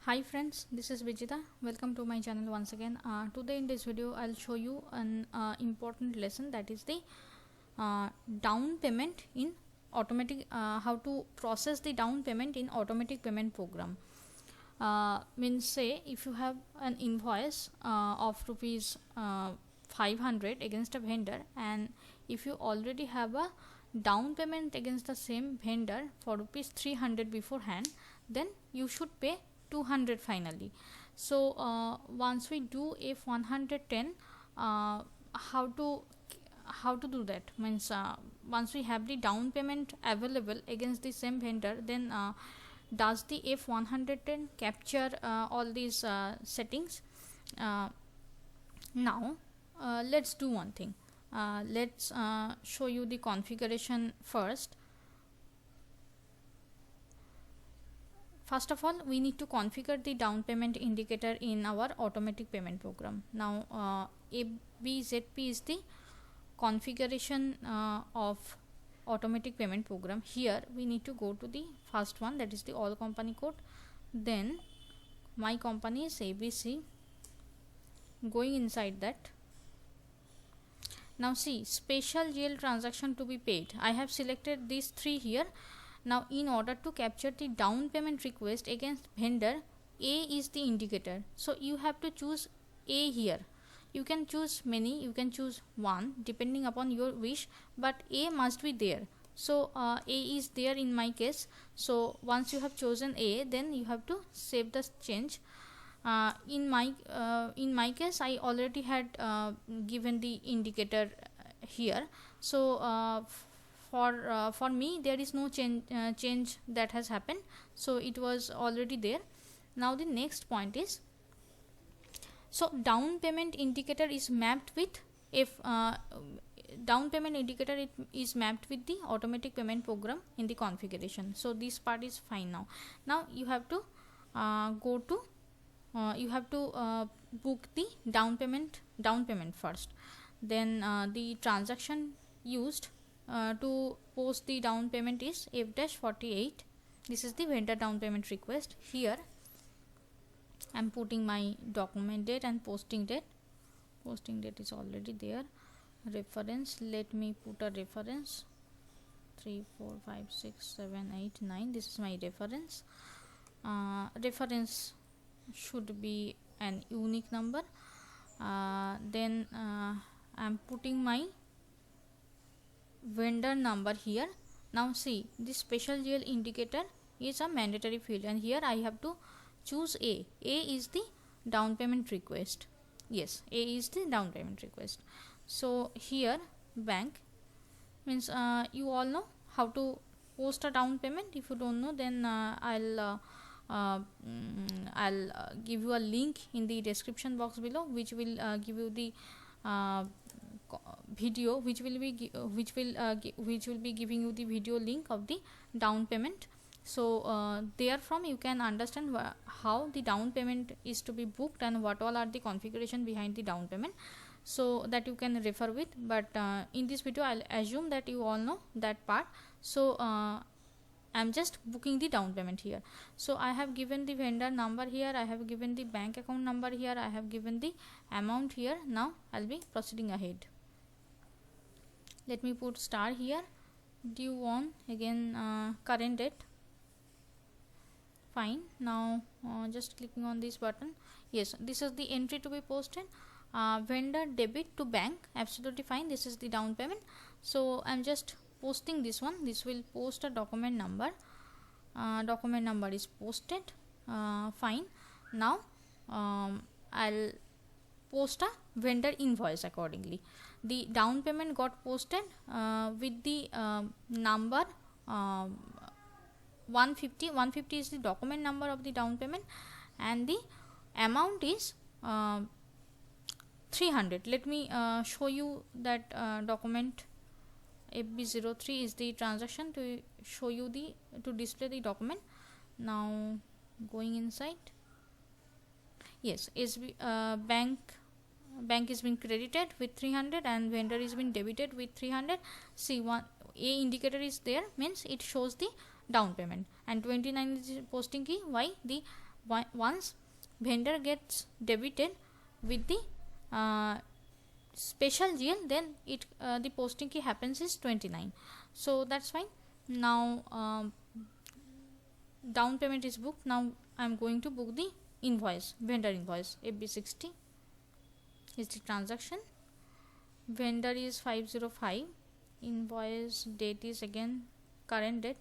Hi friends, this is Vijita. Welcome to my channel once again. Today in this video I'll show you an important lesson, that is the down payment in automatic, how to process the down payment in automatic payment program. Means, say if you have an invoice of rupees 500 against a vendor, and if you already have a down payment against the same vendor for rupees 300 beforehand, then you should pay 200 finally. So once we do if 110, how to do that means, once we have the down payment available against the same vendor, then does the F110 capture all these settings? Now let's do one thing. Let's show you the configuration first. First of all, we need to configure the down payment indicator in our automatic payment program. Now ABZP is the configuration of automatic payment program. Here we need to go to the first one, that is the all company code. Then my company is ABC. Going inside that, now see special GL transaction to be paid. I have selected these three here. Now in order to capture the down payment request against vendor, A is the indicator, so you have to choose A here. You can choose many, you can choose one depending upon your wish, but A must be there. So A is there in my case. So once you have chosen A, then you have to save the change. In my case, I already had given the indicator here. So for me there is no change that has happened, so it was already there. Now the next point is, so down payment indicator is mapped with down payment indicator is mapped with the automatic payment program in the configuration. So this part is fine. Now you have to go to book the down payment first. Then the transaction used to post the down payment is F-48. This is the vendor down payment request. Here I am putting my document date and posting date. Posting date is already there. Reference, let me put a reference 3 4 5 6 7 8 9. This is my reference. Reference should be an unique number. Then I am putting my vendor number here. Now see, this special GL indicator is a mandatory field, and here I have to choose A. A is the down payment request. Yes, A is the down payment request. So here bank means, you all know how to post a down payment. If you don't know, then I'll give you a link in the description box below, which will give you the video, which will be giving you the video link of the down payment. So therefrom you can understand how the down payment is to be booked and what all are the configuration behind the down payment, so that you can refer with. But in this video I'll assume that you all know that part. So I'm just booking the down payment here. So I have given the vendor number here, I have given the bank account number here, I have given the amount here. Now I'll be proceeding ahead. Let me put star here, due on, again current date. Fine. Now just clicking on this button. Yes, this is the entry to be posted. Vendor debit to bank, absolutely fine. This is the down payment. So I'm just posting this one. This will post a document number. Document number is posted. Fine. Now I'll post a vendor invoice accordingly. The down payment got posted with the number 150. 150 is the document number of the down payment, and the amount is 300. Let me show you that document. FB03 is the transaction to show you to display the document. Now going inside, yes, bank is being credited with 300 and vendor is being debited with 300. See, one A indicator is there, means it shows the down payment, and 29 is posting key. Why? The once vendor gets debited with the special GL, then it the posting key happens is 29. So that's fine. Now down payment is booked. Now I'm going to book the invoice, vendor invoice. FB60 is the transaction, vendor is 505, invoice date is again current date.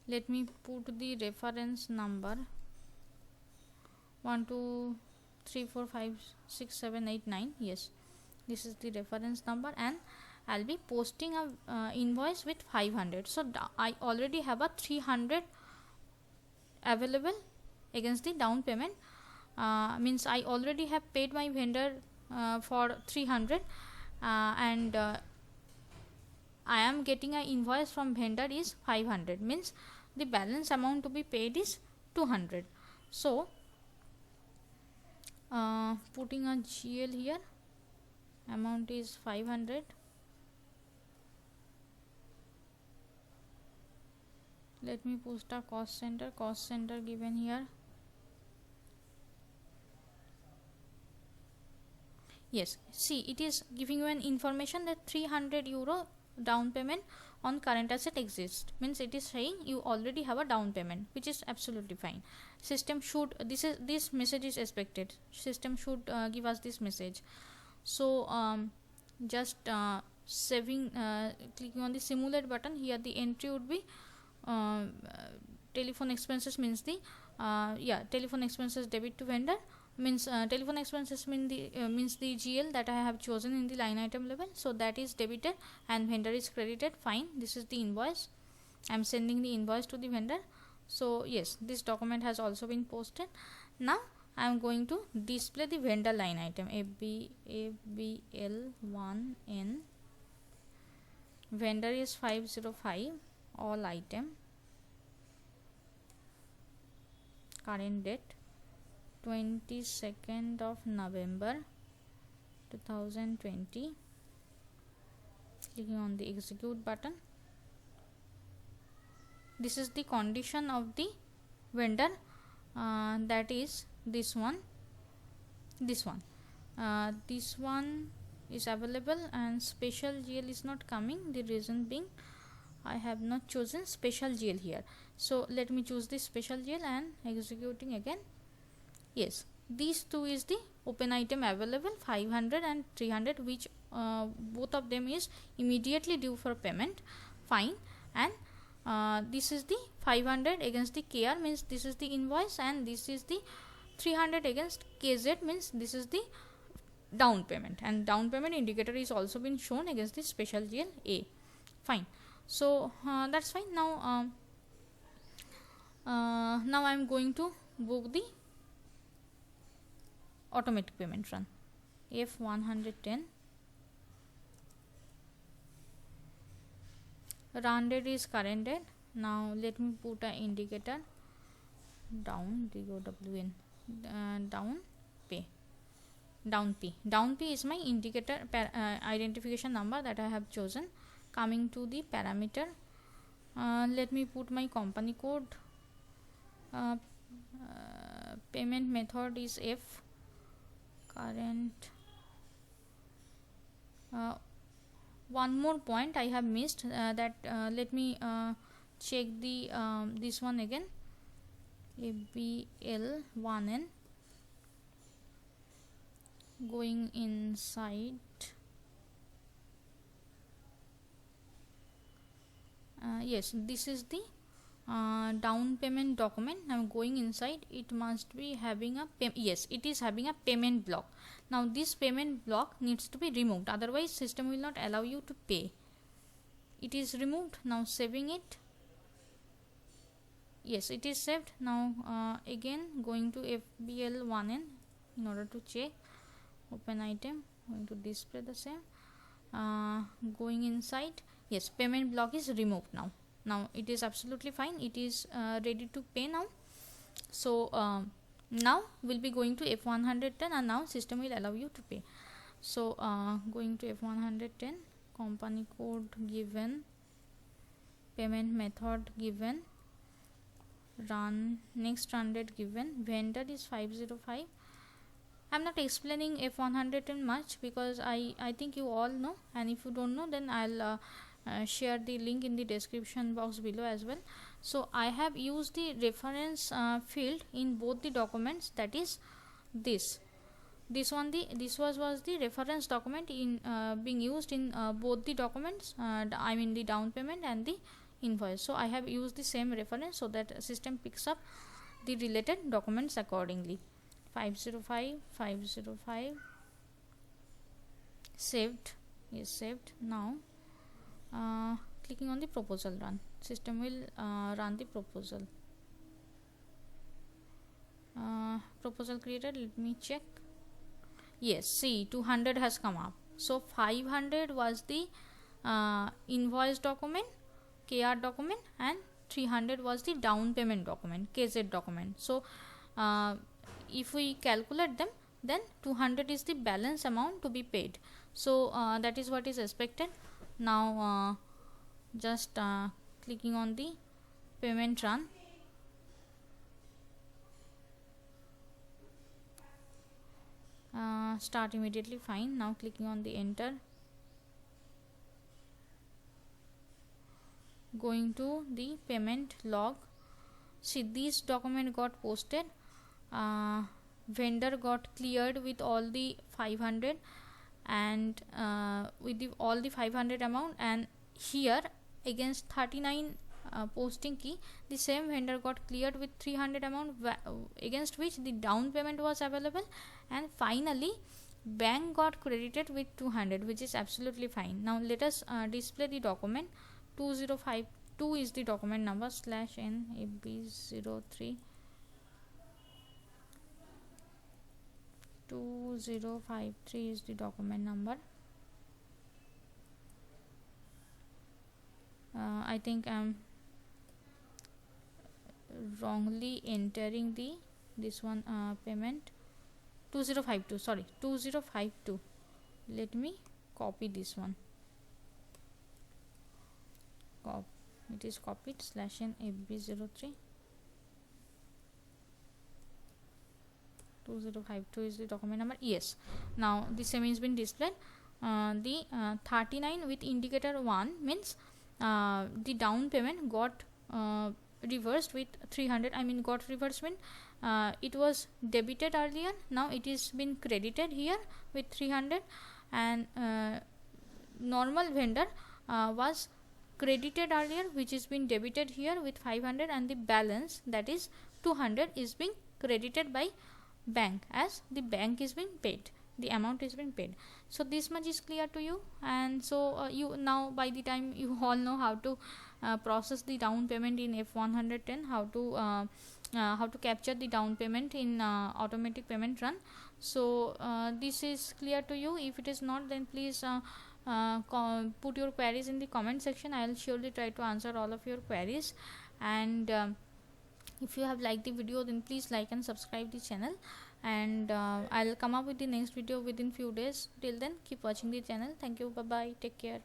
Let me put the reference number 1 2 3 4 5 6 7 8 9. Yes, this is the reference number, and I'll be posting a invoice with 500. So I already have a 300 available against the down payment. Means I already have paid my vendor for 300, and I am getting an invoice from vendor is 500, means the balance amount to be paid is 200. So putting a GL here, amount is 500. Let me post a cost center given here. Yes, see, it is giving you an information that 300 euro down payment on current asset exists, means it is saying you already have a down payment, which is absolutely fine. System should, this message is expected, system should give us this message. So just saving, clicking on the simulate button here, the entry would be telephone expenses, means the telephone expenses debit to vendor, means telephone expenses means the GL that I have chosen in the line item level, so that is debited and vendor is credited. Fine, this is the invoice. I am sending the invoice to the vendor. So yes, this document has also been posted. Now I am going to display the vendor line item FBL1N. Vendor is 505, all item, current date 22nd of November 2020. Clicking on the execute button. This is the condition of the vendor, that is this one is available and special GL is not coming. The reason being I have not chosen special GL here. So let me choose the special GL and executing again. Yes, these two is the open item available, 500 and 300, which both of them is immediately due for payment. Fine. And this is the 500 against the KR, means this is the invoice, and this is the 300 against KZ, means this is the down payment, and down payment indicator is also been shown against the special GL A. Fine. So that's fine. Now now I am going to book the automatic payment run. F110, run date is current date. Now let me put an indicator down, DOWN, down pay, down P. Down P is my indicator identification number that I have chosen. Coming to the parameter, let me put my company code. Payment method is F, current. One more point I have missed, that let me check the this one again. FBL1N, going inside, yes, this is the down payment document. I am going inside. It must be having a yes, it is having a payment block. Now this payment block needs to be removed, otherwise system will not allow you to pay. It is removed. Now saving it. Yes, it is saved. Now again going to FBL1N in order to check. Open item, going to display the same. Going inside. Yes, payment block is removed now. Now it is absolutely fine. It is ready to pay now. So now we'll be going to F110, and now system will allow you to pay. So going to F110, company code given, payment method given, run, next run date given, vendor is 505. I'm not explaining F110 much because I think you all know, and if you don't know then I'll share the link in the description box below as well. So I have used the reference field in both the documents, that is this was the reference document in being used in both the documents, I mean the down payment and the invoice. So I have used the same reference so that system picks up the related documents accordingly. 505 saved, is saved. Now clicking on the proposal run, system will run the proposal. Proposal created, let me check. Yes, see 200 has come up. So 500 was the invoice document, KR document, and 300 was the down payment document, KZ document. So if we calculate them, then 200 is the balance amount to be paid. So that is what is expected. Now just clicking on the payment run. Start immediately, fine. Now clicking on the enter, going to the payment log. See, this document got posted, vendor got cleared with all the 500 and with all the 500 amount, and here against 39 posting key, the same vendor got cleared with 300 amount against which the down payment was available, and finally bank got credited with 200, which is absolutely fine. Now let us display the document. 2052 is the document number, /NAB03 2053 is the document number. I think I'm wrongly entering this one payment. 2052, sorry, 2052. Let me copy this one. It is copied, /NAB03 2052 is the document number. Yes, now the same has been displayed. The 39 with indicator 1 means the down payment got reversed with 300. I mean got reversed mean it was debited earlier, now it is been credited here with 300, and normal vendor was credited earlier, which is been debited here with 500, and the balance, that is 200, is being credited by bank as the bank is being paid, the amount is being paid. So this much is clear to you, and so you now, by the time you all know how to process the down payment in F110, how to capture the down payment in automatic payment run. So this is clear to you. If it is not, then please put your queries in the comment section. I will surely try to answer all of your queries. And if you have liked the video, then please like and subscribe the channel, and I'll come up with the next video within few days. Till then, keep watching the channel. Thank you, bye bye, take care.